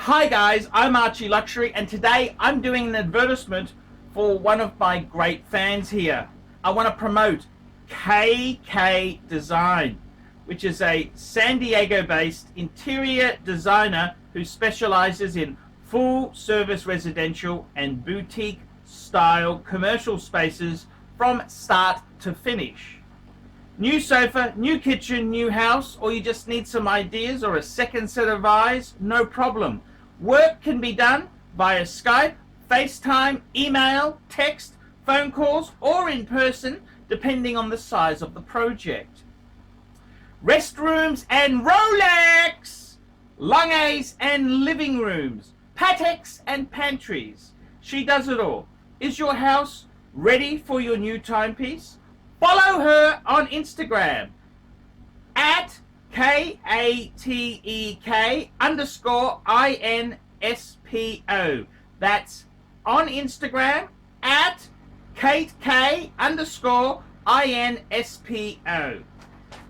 Hi guys, I'm ArchieLuxury and today I'm doing an advertisement for one of my great fans here. I want to promote KK Design, which is a San Diego based interior designer who specializes in full service residential and boutique style commercial spaces from start to finish. New sofa, new kitchen, new house, or you just need some ideas or a second set of eyes? No problem. Work can be done via Skype, FaceTime, email, text, phone calls, or in person, depending on the size of the project. Restrooms and Rolex! Organise and living rooms, Pateks and pantries. She does it all. Is your house ready for your new timepiece? Follow her on Instagram at KATEK_INSPO. That's on Instagram at KATEK_INSPO.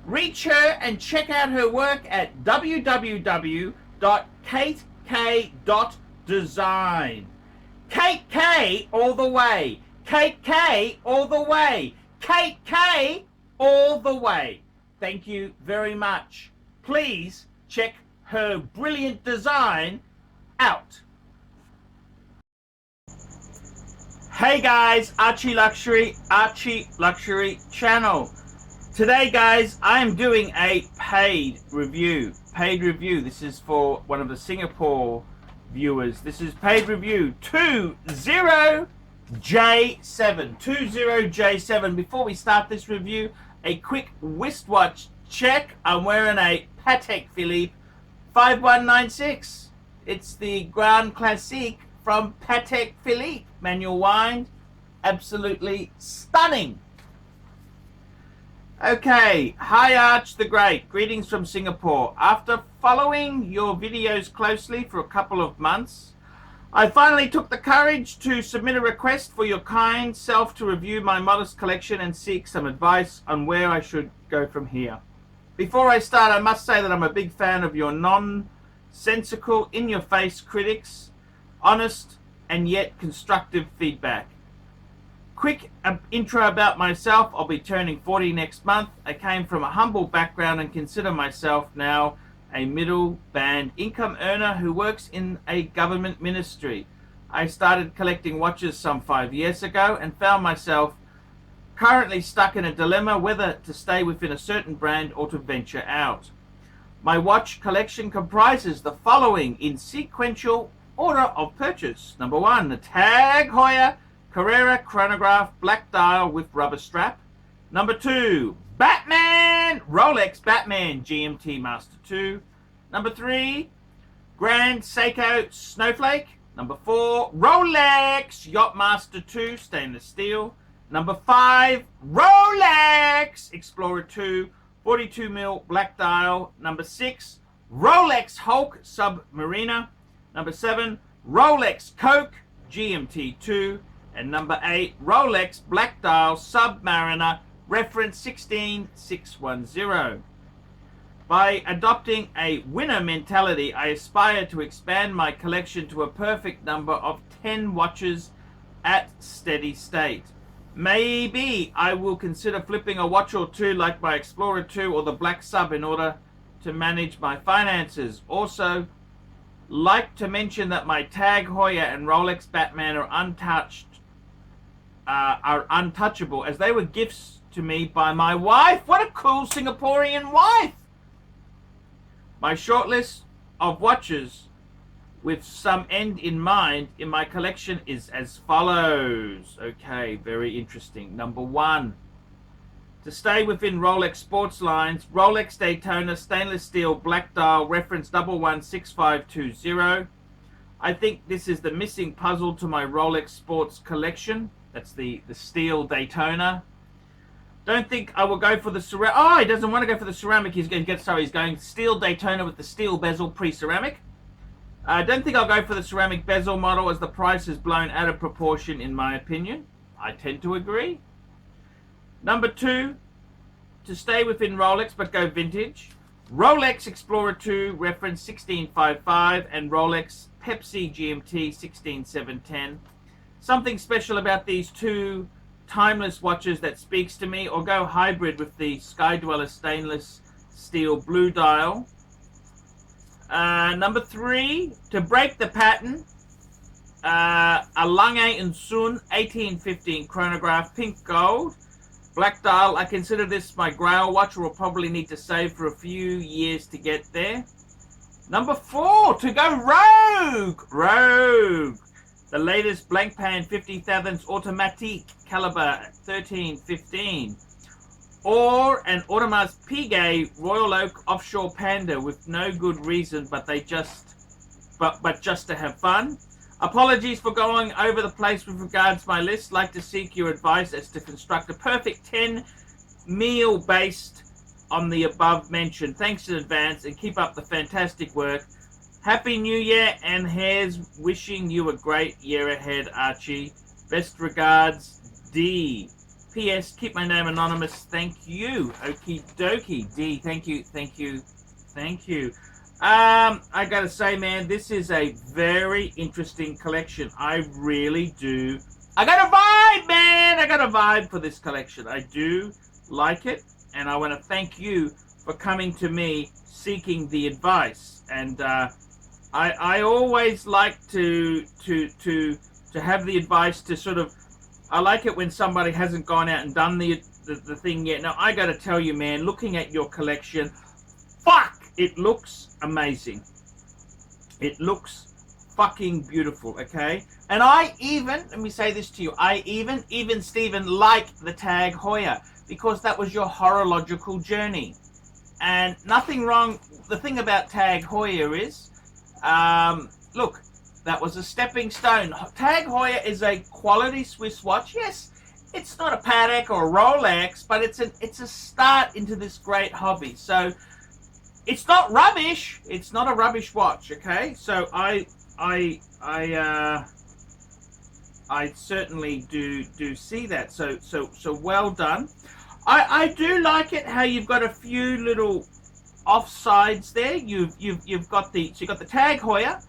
Reach her and check out her work at www.katek.design. Kate K all the way. Kate K all the way. Kate K all the way. Thank you very much. Please check her brilliant design out. Hey guys, ArchieLuxury channel. Today guys, I am doing a paid review. This is for one of the Singapore viewers. This is paid review 20J7. Before we start this review, a quick wristwatch check. I'm wearing a Patek Philippe 5196. It's the Grand Classique from Patek Philippe. Manual wind. Absolutely stunning. Okay, hi Arch the Great. Greetings from Singapore. After following your videos closely for a couple of months, I finally took the courage to submit a request for your kind self to review my modest collection and seek some advice on where I should go from here. Before I start, I must say that I'm a big fan of your nonsensical, in-your-face critics, honest and yet constructive feedback. Quick intro about myself. I'll be turning 40 next month. I came from a humble background and consider myself now a middle band income earner who works in a government ministry. I started collecting watches some 5 years ago and found myself currently stuck in a dilemma whether to stay within a certain brand or to venture out. My watch collection comprises the following in sequential order of purchase. Number 1, the Tag Heuer Carrera chronograph black dial with rubber strap. Number 2, Batman Rolex Batman GMT Master 2. Number 3, Grand Seiko Snowflake. Number 4, Rolex Yachtmaster 2 stainless steel. Number 5, Rolex Explorer 2 42mm black dial. Number 6, Rolex Hulk Submariner. Number 7, Rolex Coke GMT 2. And number 8, Rolex Black Dial Submariner, reference 16610. By adopting a winner mentality, I aspire to expand my collection to a perfect number of 10 watches at steady state. Maybe I will consider flipping a watch or two like my Explorer 2 or the Black Sub in order to manage my finances. Also, like to mention that my Tag Heuer and Rolex Batman are untouchable as they were gifts to me by my wife. What a cool Singaporean wife! My shortlist of watches with some end in mind in my collection is as follows. Okay, very interesting. Number 1, to stay within Rolex sports lines, Rolex Daytona stainless steel black dial reference 116520. I think this is the missing puzzle to my Rolex sports collection. That's the steel Daytona. Don't think I will go for the ceramic. Oh, he doesn't want to go for the ceramic. He's going steel Daytona with the steel bezel pre-ceramic. I don't think I'll go for the ceramic bezel model as the price is blown out of proportion in my opinion. I tend to agree. Number 2, to stay within Rolex but go vintage. Rolex Explorer 2 reference 16555 and Rolex Pepsi GMT 16710. Something special about these two timeless watches that speaks to me, or go hybrid with the Sky Dweller stainless steel blue dial. Number 3, to break the pattern, a Lange & Sun 1815 chronograph, pink gold, black dial. I consider this my grail watch. Will probably need to save for a few years to get there. Number 4, to go rogue. The latest blank pan 50 fathoms automatique caliber 1315. Or an Audemars Piguet Royal Oak Offshore Panda with no good reason, but just to have fun. Apologies for going over the place with regards to my list. Like to seek your advice as to construct a perfect 10 meal based on the above mentioned. Thanks in advance and keep up the fantastic work. Happy New Year, and here's wishing you a great year ahead, Archie. Best regards, D. P.S. Keep my name anonymous. Thank you. Okie dokie. D. Thank you. I gotta say, man, this is a very interesting collection. I really do. I got a vibe, man. I got a vibe for this collection. I do like it, and I want to thank you for coming to me seeking the advice. And I always like to have the advice to sort of. I like it when somebody hasn't gone out and done the thing yet. Now, I got to tell you, man, looking at your collection, fuck, it looks amazing. It looks fucking beautiful, okay? And I even, let me say this to you, I even Stephen, like the Tag Heuer, because that was your horological journey. And nothing wrong. The thing about Tag Heuer is, look, that was a stepping stone. Tag Heuer is a quality Swiss watch. Yes, it's not a Patek or a Rolex, but it's a start into this great hobby. So it's not rubbish. It's not a rubbish watch. Okay, so I certainly do see that. So well done. I do like it how you've got a few little offsides there. You've got the Tag Heuer.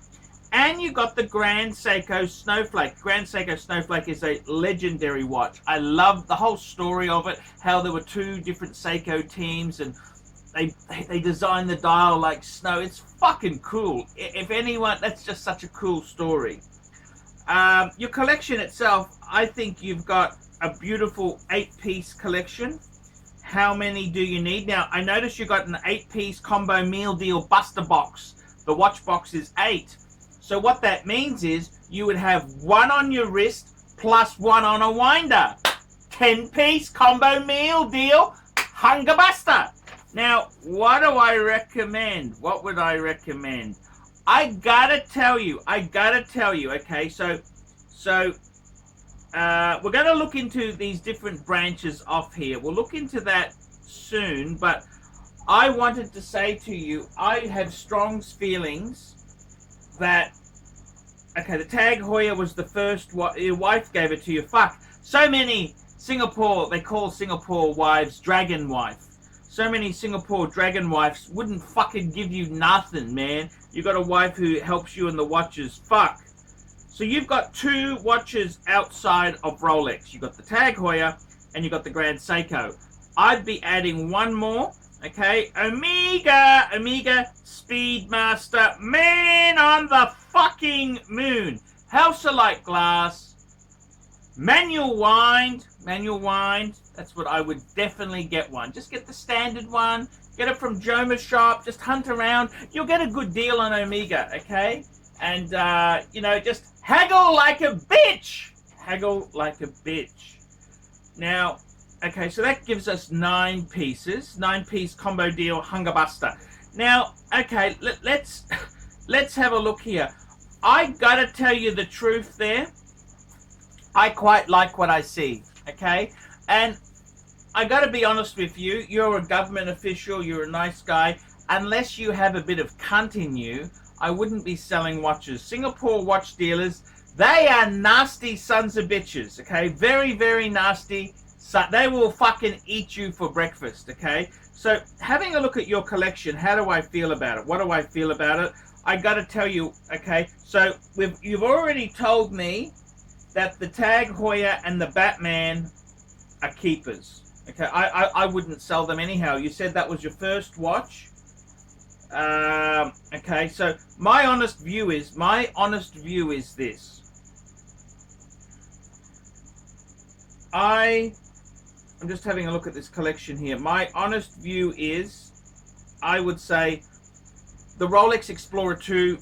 And you got the Grand Seiko Snowflake. Grand Seiko Snowflake is a legendary watch. I love the whole story of it, how there were two different Seiko teams and they designed the dial like snow. It's fucking cool. If anyone, that's just such a cool story. Your collection itself, I think you've got a beautiful 8-piece collection. How many do you need? Now, I noticed you got an 8-piece combo meal deal Buster box. The watch box is 8. So what that means is you would have one on your wrist plus one on a winder. 10-piece combo meal deal, hunger buster. Now, what do I recommend? What would I recommend? I gotta tell you, okay, so we're gonna look into these different branches off here. We'll look into that soon, but I wanted to say to you, I have strong feelings that, okay, the Tag Heuer was the first, your wife gave it to you. Fuck, so many Singapore, they call Singapore wives dragon wife. So many Singapore dragon wives wouldn't fucking give you nothing, man. You got a wife who helps you in the watches. Fuck. So you've got two watches outside of Rolex. You got the Tag Heuer and you got the Grand Seiko. I'd be adding one more. Okay, Omega Speedmaster, man on the fucking moon. House of Light Glass, manual wind. That's what I would definitely get one. Just get the standard one. Get it from Joma's shop. Just hunt around. You'll get a good deal on Omega, okay? And, just haggle like a bitch. Now, okay, so that gives us 9 pieces. 9-piece combo deal, hunger buster. Now, okay, let's have a look here. I gotta tell you the truth there. I quite like what I see, okay? And I gotta be honest with you. You're a government official. You're a nice guy. Unless you have a bit of cunt in you, I wouldn't be selling watches. Singapore watch dealers, they are nasty sons of bitches, okay? Very, very nasty. So they will fucking eat you for breakfast, okay? So having a look at your collection, how do I feel about it? What do I feel about it? I got to tell you, okay, so you've already told me that the Tag Heuer and the Batman are keepers. Okay, I wouldn't sell them anyhow. You said that was your first watch. Okay, so my honest view is this. I'm just having a look at this collection here. My honest view is, I would say, the Rolex Explorer 2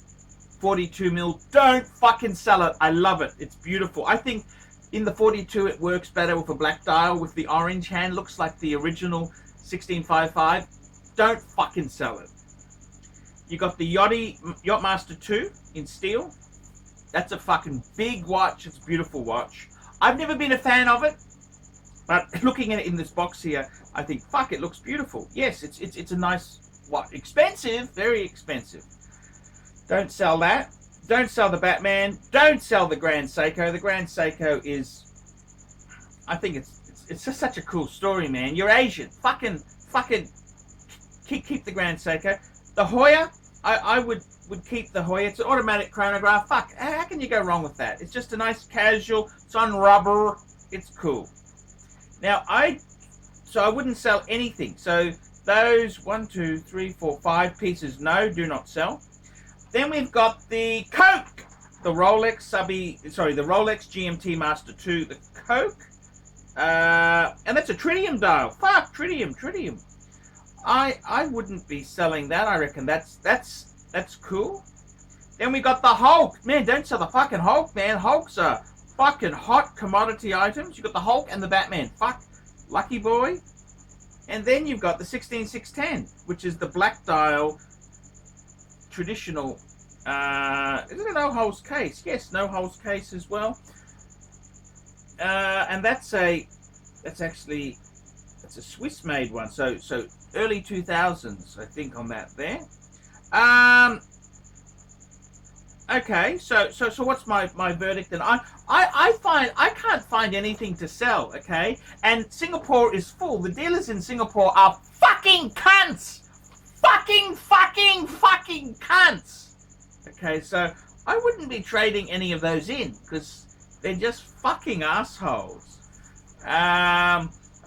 42 mil, don't fucking sell it. I love it. It's beautiful. I think in the 42 it works better with a black dial with the orange hand. Looks like the original 1655. Don't fucking sell it. You got the Yachtmaster 2 in steel. That's a fucking big watch. It's a beautiful watch. I've never been a fan of it, but looking at it in this box here, I think, fuck, it looks beautiful. Yes, it's a nice watch. Expensive, very expensive. Don't sell that. Don't sell the Batman. Don't sell the Grand Seiko. The Grand Seiko is, I think it's just such a cool story, man. You're Asian. Fucking keep the Grand Seiko. The Heuer, I would keep the Heuer. It's an automatic chronograph. Fuck, how can you go wrong with that? It's just a nice casual. It's on rubber. It's cool. Now I wouldn't sell anything. So those 1, 2, 3, 4, 5 pieces, no, do not sell. Then we've got the Coke, the Rolex the Rolex GMT Master 2, the Coke, and that's a tritium dial. Fuck, tritium. I wouldn't be selling that. I reckon that's cool. Then we got the Hulk. Man, don't sell the fucking Hulk, man. Hulks are fucking hot commodity items. You got the Hulk and the Batman. Fuck, lucky boy. And then you've got the 16610, which is the black dial traditional. Is it a no holes case? Yes, no holes case as well. And that's a Swiss made one. So early 2000s, I think, on that there. Okay, so what's my verdict then? I can't find anything to sell, okay? And Singapore is full. The dealers in Singapore are fucking cunts. Fucking cunts. Okay, so I wouldn't be trading any of those in because they're just fucking assholes.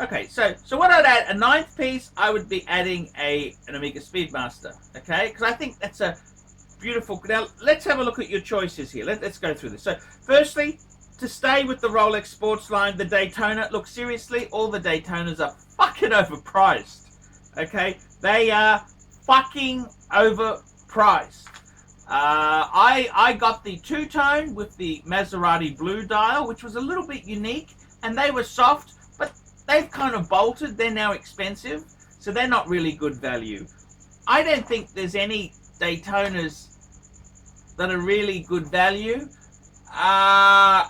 Okay, so what I'd add, a 9th piece, I would be adding an Omega Speedmaster, okay? Because I think that's a beautiful. Now let's have a look at your choices here. Let's go through this. So firstly, to stay with the Rolex sports line, the Daytona. Look, seriously, all the Daytonas are fucking overpriced. Okay, they are fucking overpriced. I got the two-tone with the Maserati blue dial, which was a little bit unique, and they were soft, but they've kind of bolted. They're now expensive, so they're not really good value. I don't think there's any Daytonas that are really good value. Yeah,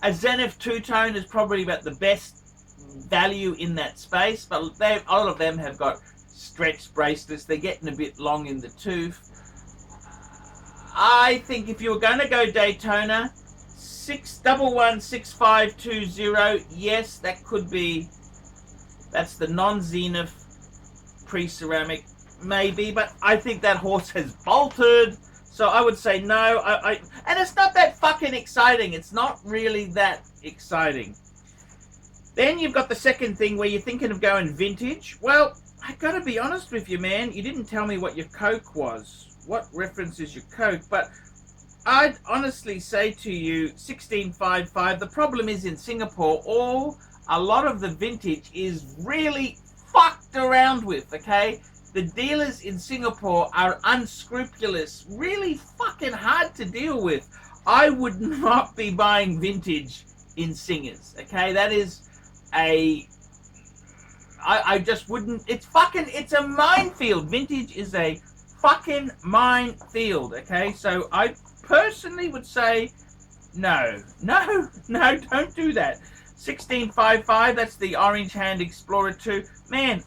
a Zenith two-tone is probably about the best value in that space, but all of them have got stretched bracelets. They're getting a bit long in the tooth. I think if you were going to go Daytona, 6116520, yes, that could be. That's the non-Zenith pre-ceramic, maybe, but I think that horse has bolted, so I would say no. And it's not that fucking exciting. It's not really that exciting. Then you've got the second thing where you're thinking of going vintage. Well, I gotta be honest with you, man. You didn't tell me what your Coke was. What reference is your Coke? But I'd honestly say to you, 1655. The problem is in Singapore, a lot of the vintage is really fucked around with. Okay, the dealers in Singapore are unscrupulous, really fucking hard to deal with. I would not be buying vintage in Singers. Okay, that is I just wouldn't. It's a minefield. Vintage is a fucking minefield. Okay, so I personally would say no, don't do that. 1655, that's the orange hand Explorer 2. Man,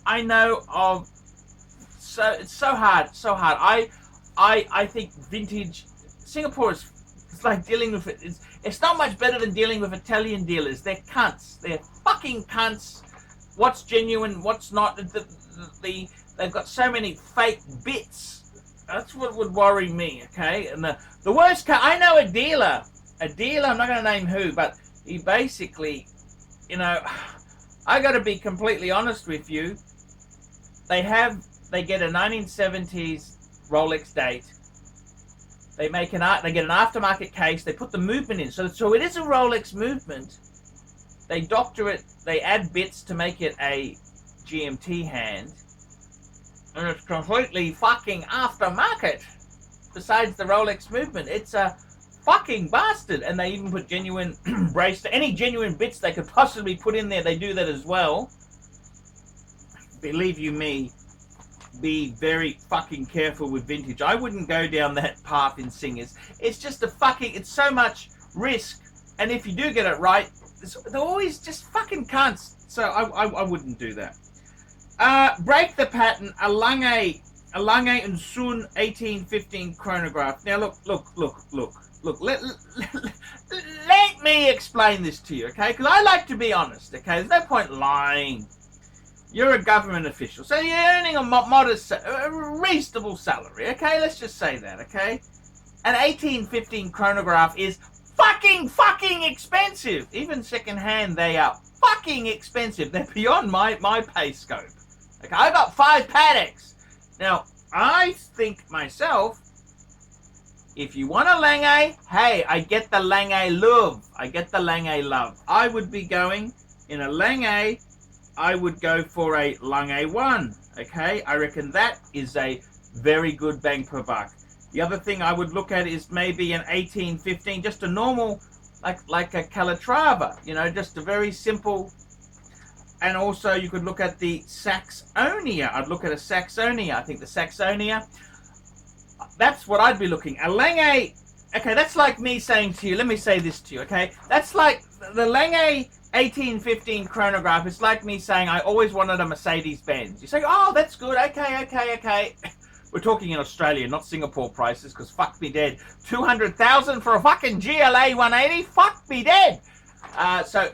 I know of, it's so hard. I think vintage, Singapore is, it's like dealing with it. It's not much better than dealing with Italian dealers. They're cunts. They're fucking cunts. what's genuine, what's not. They've got so many fake bits. That's what would worry me, okay? And the worst car, I know a dealer, I'm not going to name who, but he basically, you know, I got to be completely honest with you. They get a 1970s Rolex date. They get an aftermarket case. They put the movement in, so it is a Rolex movement. They doctor it. They add bits to make it a GMT hand, and it's completely fucking aftermarket. Besides the Rolex movement, it's a fucking bastard. And they even put genuine bracelet, any genuine bits they could possibly put in there. They do that as well. Believe you me, be very fucking careful with vintage. I wouldn't go down that path in Singers. It's just it's so much risk. And if you do get it right, they're always just fucking cunts. So I wouldn't do that. Break the pattern, a Lange and Sun 1815 chronograph. Now look, let me explain this to you, okay? Because I like to be honest, okay? There's no point lying. You're a government official, so you're earning a modest, reasonable salary, okay? Let's just say that, okay? An 1815 chronograph is fucking expensive. Even second-hand, they are fucking expensive. They're beyond my pay scope. Okay, I got 5 Pateks. Now, I think myself, if you want a Lange, hey, I get the Lange love. I would be going in a Lange. I would go for a Lange 1, okay? I reckon that is a very good bang per buck. The other thing I would look at is maybe an 1815, just a normal, like a Calatrava, you know, just a very simple. And also you could look at the Saxonia. I'd look at a Saxonia. I think the Saxonia, that's what I'd be looking. A Lange, okay, that's like me saying to you, let me say this to you, okay? That's like the Lange 1815 chronograph. It's like me saying I always wanted a Mercedes-Benz. You say, oh, that's good, okay. We're talking in Australia, not Singapore prices, because fuck me dead. 200,000 for a fucking GLA 180? Fuck me dead. So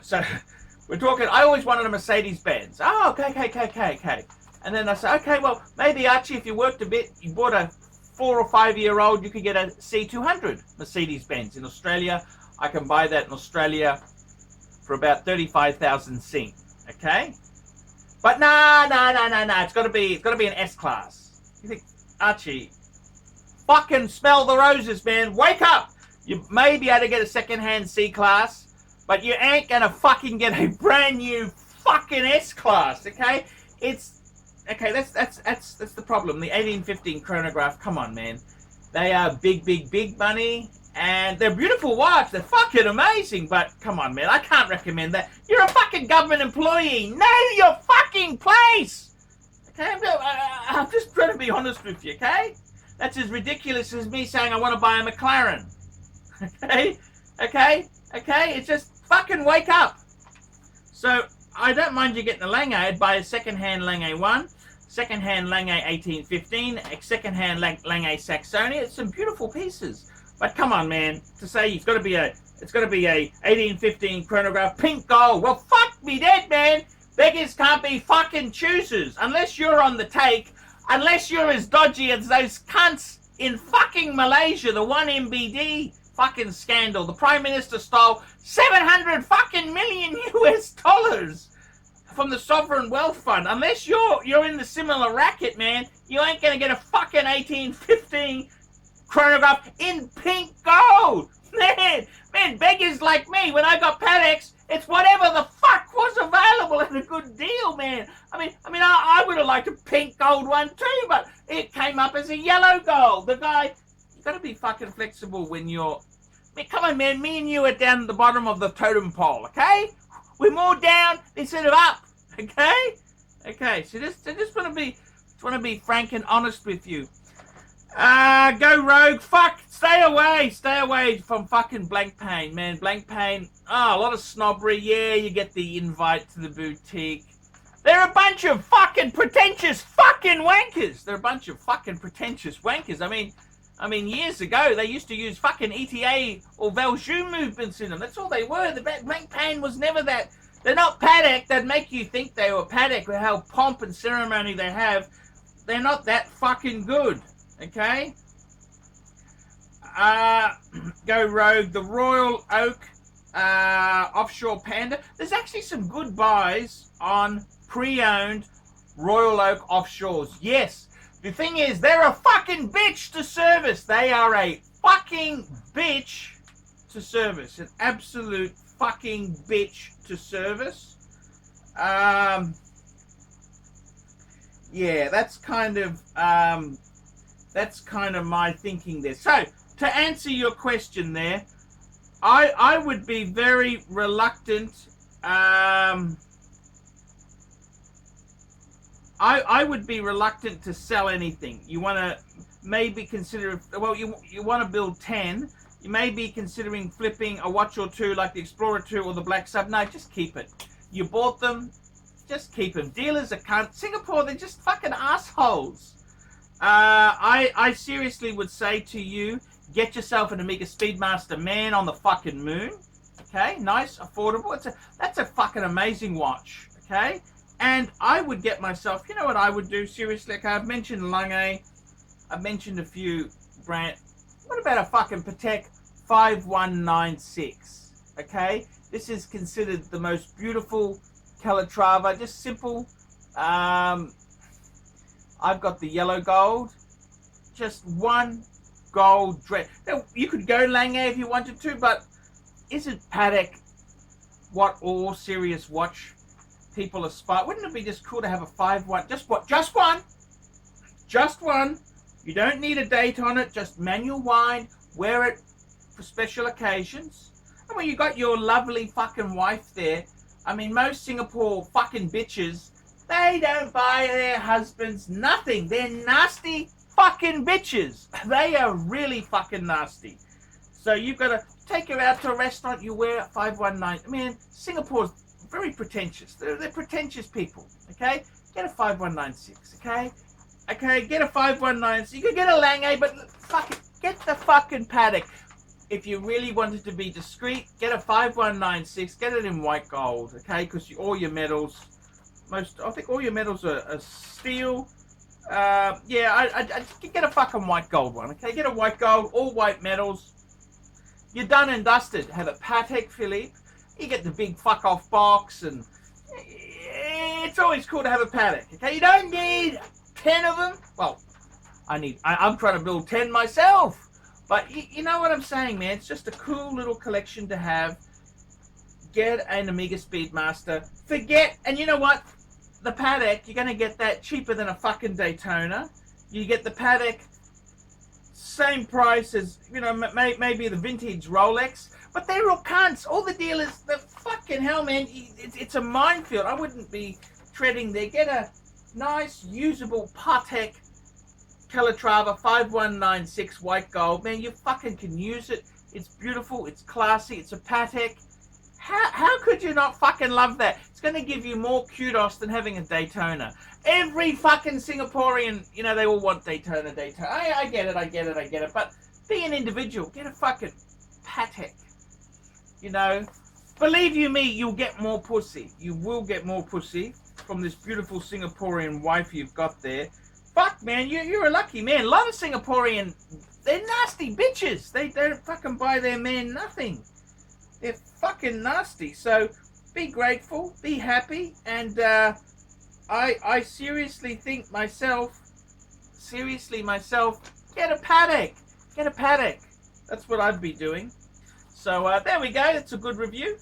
we're talking, I always wanted a Mercedes-Benz. Oh, okay. And then I say, okay, well, maybe Archie, if you worked a bit, you bought a 4 or 5 year old, you could get a C200 Mercedes-Benz. In Australia, I can buy that in Australia for about 35,000 Sing, okay? But nah, it's got to be an S-Class. You think, Archie, fucking smell the roses, man. Wake up. You may be able to get a second-hand C-Class, but you ain't gonna fucking get a brand new fucking S-Class, okay? Okay, that's the problem. The 1815 chronograph, come on, man. They are big money, and they're beautiful watch. They're fucking amazing, but come on, man. I can't recommend that. You're a fucking government employee. Know your fucking place. Okay, I'm just trying to be honest with you, okay? That's as ridiculous as me saying I want to buy a McLaren. Okay? It's just fucking wake up. So I don't mind you getting a Lange. I'd buy a second-hand Lange 1, second-hand Lange 1815, a second-hand Lange Saxonia. It's some beautiful pieces. But come on, man, to say it's got to be a 1815 chronograph, pink gold. Well, fuck me dead, man. Beggars can't be fucking choosers unless you're on the take, unless you're as dodgy as those cunts in fucking Malaysia, the 1MBD fucking scandal. The Prime Minister stole 700 fucking million US dollars from the Sovereign Wealth Fund. Unless you're in the similar racket, man, you ain't gonna get a fucking 1815 chronograph in pink gold. Man, beggars like me, when I got Pateks, it's whatever the fuck was available at a good deal, man. I would have liked a pink gold one too, but it came up as a yellow gold. The guy, you gotta be fucking flexible when you're. Come on, man. Me and you are down at the bottom of the totem pole, okay? We're more down instead of up, okay? Okay. So just want to be frank and honest with you. Go rogue. Fuck. Stay away from fucking Blancpain, man. Blancpain. Oh, a lot of snobbery. Yeah, you get the invite to the boutique. They're a bunch of fucking pretentious fucking wankers. I mean, years ago, they used to use fucking ETA or Valjoux movements in them. That's all they were. The Blancpain was never that They're not Patek. They'd make you think they were Patek with how pomp and ceremony they have. They're not that fucking good, okay? Go rogue. The Royal Oak offshore Panda. There's actually some good buys on pre-owned Royal Oak offshores. Yes. The thing is, they're a fucking bitch to service. They are a fucking bitch to service. An absolute fucking bitch to service. Yeah, that's kind of my thinking there. So, to answer your question there, I would be very reluctant. I would be reluctant to sell anything. You want to maybe consider, well, you want to build 10. You may be considering flipping a watch or two like the Explorer 2 or the Black Sub. No, just keep it. You bought them, just keep them. Dealers are cunt. Singapore, they're just fucking assholes. I seriously would say to you, get yourself an Omega Speedmaster Man on the fucking moon. Okay, nice, affordable. That's a fucking amazing watch. Okay, and I would get myself, you know what I would do, seriously? Okay, I've mentioned Lange, I've mentioned a few brands. What about a fucking Patek 5196? Okay, this is considered the most beautiful Calatrava, just simple. I've got the yellow gold, just one gold dress. Now, you could go Lange if you wanted to, but isn't Patek what all serious watch people aspire? Wouldn't it be just cool to have a 5-1? Just one. You don't need a date on it. Just manual wind. Wear it for special occasions. And when you got your lovely fucking wife there, I mean, most Singapore fucking bitches, they don't buy their husbands nothing. They're nasty fucking bitches. They are really fucking nasty. So you've got to take her out to a restaurant, you wear 519. Man, Singapore's very pretentious. They're pretentious people, okay? Get a 5196, okay? Okay, get a 519. You could get a Lange, but fuck it, get the fucking Patek. If you really wanted to be discreet, get a 5196. Get it in white gold, okay? Because all your metals, I think all your metals are steel. Yeah, I get a fucking white gold one, okay? Get a white gold, all white metals. You're done and dusted. Have a Patek Philippe. You get the big fuck off box, and it's always cool to have a Patek, okay? You don't need 10 of them. Well, I'm trying to build 10 myself. But you know what I'm saying, man? It's just a cool little collection to have. Get an Omega Speedmaster. And you know what? The Patek, you're going to get that cheaper than a fucking Daytona. You get the Patek, same price as, you know, maybe the vintage Rolex. But they're all cunts. All the dealers, the fucking hell, man. It's a minefield. I wouldn't be treading there. Get a nice, usable Patek Calatrava 5196 white gold. Man, you fucking can use it. It's beautiful. It's classy. It's a Patek. How could you not fucking love that? It's going to give you more kudos than having a Daytona. Every fucking Singaporean, you know, they all want Daytona. I get it. But be an individual. Get a fucking Patek. You know, believe you me, you'll get more pussy. You will get more pussy from this beautiful Singaporean wife you've got there. Fuck, man, you're a lucky man. A lot of Singaporean, they're nasty bitches. They don't fucking buy their man nothing. They're fucking nasty. So be grateful, be happy, and I seriously think myself, get a Patek. Get a Patek. That's what I'd be doing. So there we go. It's a good review.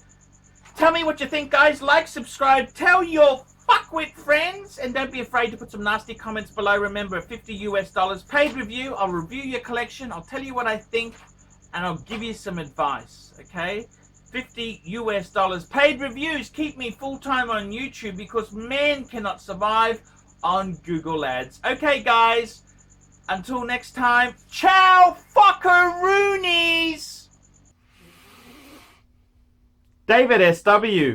Tell me what you think, guys. Like, subscribe, tell your fuckwit friends, and don't be afraid to put some nasty comments below. Remember, $50 US paid review. I'll review your collection. I'll tell you what I think, and I'll give you some advice. Okay, $50 US paid reviews keep me full-time on YouTube because men cannot survive on Google ads. Okay, guys, until next time, ciao fuckaroonies. David SW.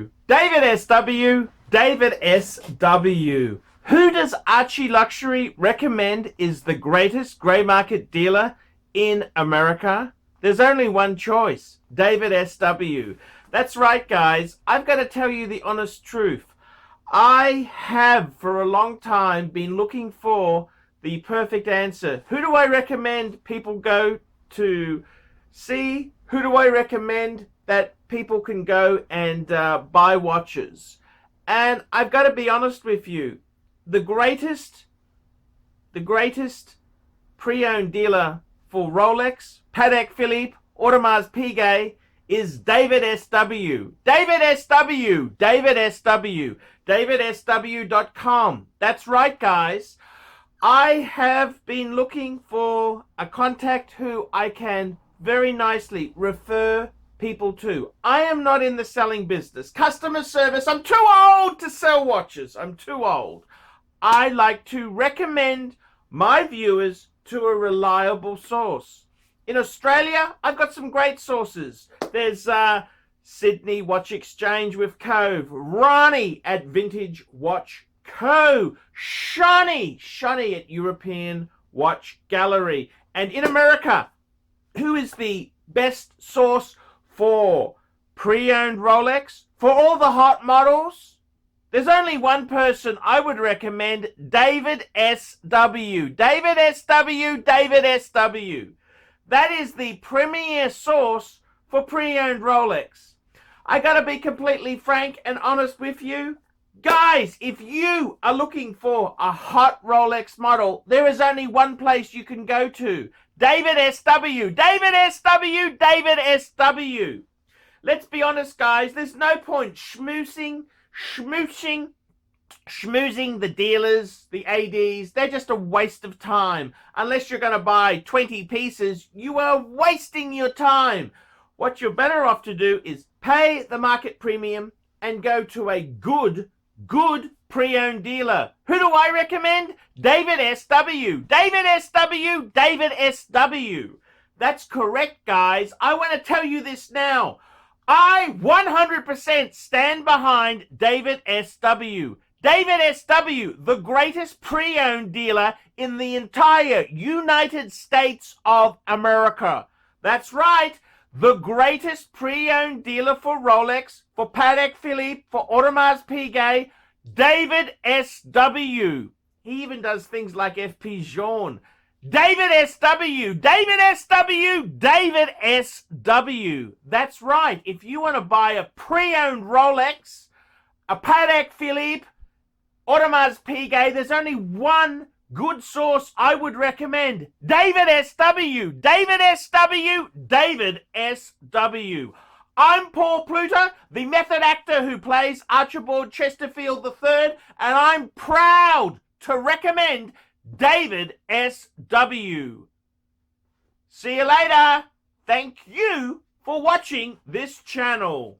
Who does ArchieLuxury recommend is the greatest grey market dealer in America? There's only one choice, David SW. That's right, guys. I've got to tell you the honest truth. I have for a long time been looking for the perfect answer. Who do I recommend people go to see? Who do I recommend that people can go and buy watches? And I've got to be honest with you. The greatest pre-owned dealer for Rolex, Patek Philippe, Audemars Piguet is David SW. David SW. David SW. DavidSW.com. That's right, guys. I have been looking for a contact who I can very nicely refer people to. I am not in the selling business. Customer service, I'm too old to sell watches. I'm too old. I like to recommend my viewers to a reliable source. In Australia, I've got some great sources. There's Sydney Watch Exchange with Cove, Ronnie at Vintage Watch Co, Shani at European Watch Gallery. And in America, who is the best source for pre-owned Rolex? For all the hot models? There's only one person I would recommend, David SW. David SW, David SW. That is the premier source for pre-owned Rolex. I gotta be completely frank and honest with you. Guys, if you are looking for a hot Rolex model, there is only one place you can go to. David SW. David SW, David SW. Let's be honest, guys. There's no point schmoozing the dealers, the ADs. They're just a waste of time. Unless you're going to buy 20 pieces, you are wasting your time. What you're better off to do is pay the market premium and go to a good pre-owned dealer. Who do I recommend? David SW. David SW. David SW. That's correct, guys. I want to tell you this now. I 100% stand behind David SW. David SW, the greatest pre-owned dealer in the entire United States of America. That's right, the greatest pre-owned dealer for Rolex, for Patek Philippe, for Audemars Piguet, David SW. He even does things like FP Journe. David SW, David SW, David SW. That's right. If you want to buy a pre-owned Rolex, a Patek Philippe, Audemars Piguet, there's only one good source I would recommend. David SW, David SW, David SW. I'm Paul Pluta, the method actor who plays Archibald Chesterfield III, and I'm proud to recommend David SW. See you later. Thank you for watching this channel.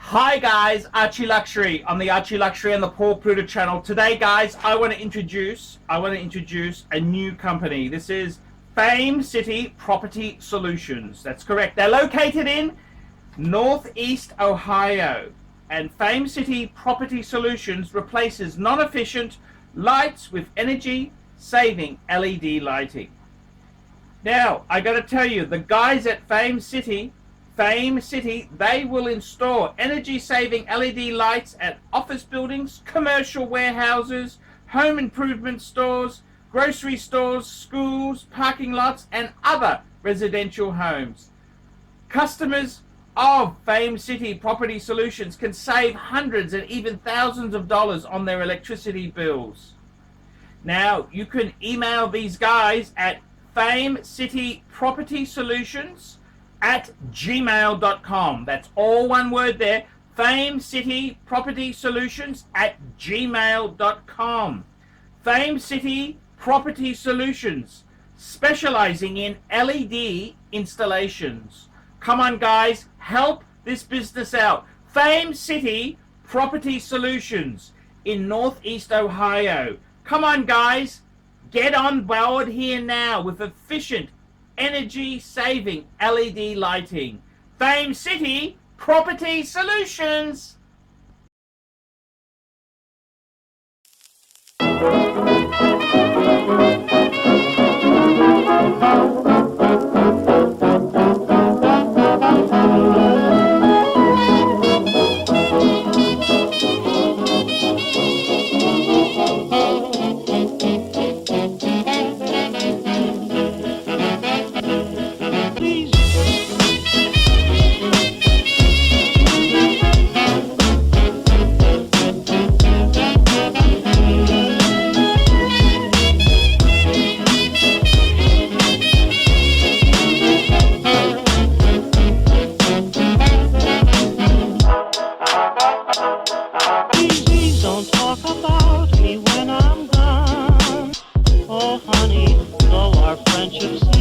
Hi guys, ArchieLuxury on the ArchieLuxury and the Paul Pluta channel. Today guys, I want to introduce a new company. This is Fame City Property Solutions. That's correct. They're located in Northeast Ohio. And Fame City Property Solutions replaces non-efficient lights with energy-saving LED lighting. Now, I got to tell you, the guys at Fame City, they will install energy-saving LED lights at office buildings, commercial warehouses, home improvement stores, grocery stores, schools, parking lots, and other residential homes. Customers of Fame City Property Solutions can save hundreds and even thousands of dollars on their electricity bills. Now, you can email these guys at famecitypropertysolutions@gmail.com. That's all one word there. famecitypropertysolutions@gmail.com. Fame City Property Solutions, specializing in LED installations. Come on, guys, help this business out. Fame City Property Solutions in Northeast Ohio. Come on, guys, get on board here now with efficient, energy-saving LED lighting. Fame City Property Solutions. honey, though our friendship's